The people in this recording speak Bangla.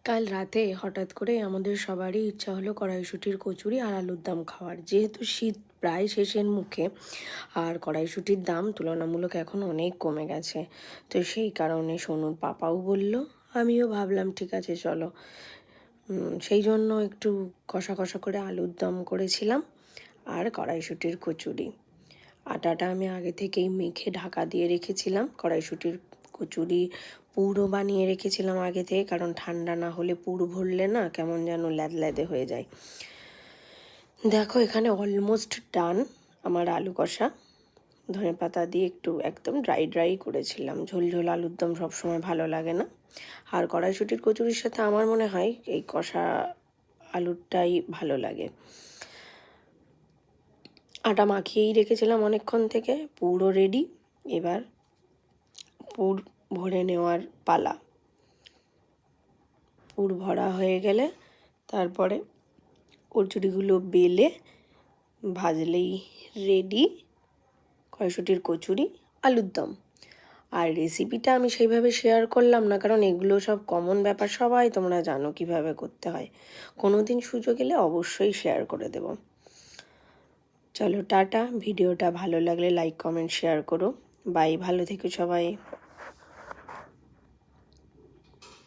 কাল রাতে হঠাৎ করে আমাদের সবারই ইচ্ছা হলো কড়াইশুঁটির কচুরি আর আলুর দম খাওয়ার। যেহেতু শীত প্রায় শেষের মুখে আর কড়াইশুঁটির দাম তুলনামূলক এখন অনেক কমে গেছে, তো সেই কারণে সোনুর পাপাও বলল, আমিও ভাবলাম ঠিক আছে চলো। সেই জন্য একটু কষা কষা করে আলুর দম করেছিলাম আর কড়াইশুঁটির কচুরি। আটাটা আমি আগে থেকেই মেখে ঢাকা দিয়ে রেখেছিলাম। কড়াইশুঁটির কচুরি পুরও বানিয়ে রেখেছিলাম আগে থেকে, কারণ ঠান্ডা না হলে পুর ভরলে না কেমন যেন ল্যাদল্যাদে হয়ে যায়। দেখো এখানে অলমোস্ট ডান আমার আলু কষা। ধনেপাতা দিয়ে একটু একদম ড্রাই ড্রাই করেছিলাম, ঝোল ঝোল আলুর দম সবসময় ভালো লাগে না। আর কড়াইশুঁটির কচুরির সাথে আমার মনে হয় এই কষা আলুরটাই ভালো লাগে। আটা মাখিয়েই রেখেছিলাম অনেকক্ষণ থেকে, পুরো রেডি। এবার পুর ভরে নেওয়ার পালা। পুর ভরা হয়ে গেলে তারপরে কচুরিগুলো বেলে ভাজলেই রেডি কড়াইশুঁটির কচুরি আলুর দম। আর রেসিপিটা আমি সেইভাবে শেয়ার করলাম না, কারণ এগুলো সব কমন ব্যাপার, সবাই তোমরা জানো কিভাবে করতে হয়। কোনো দিন সুযোগ এলে অবশ্যই শেয়ার করে দেব। চলো টাটা। ভিডিওটা ভালো লাগলে লাইক কমেন্ট শেয়ার করো। বাই, ভালো থেকো সবাই।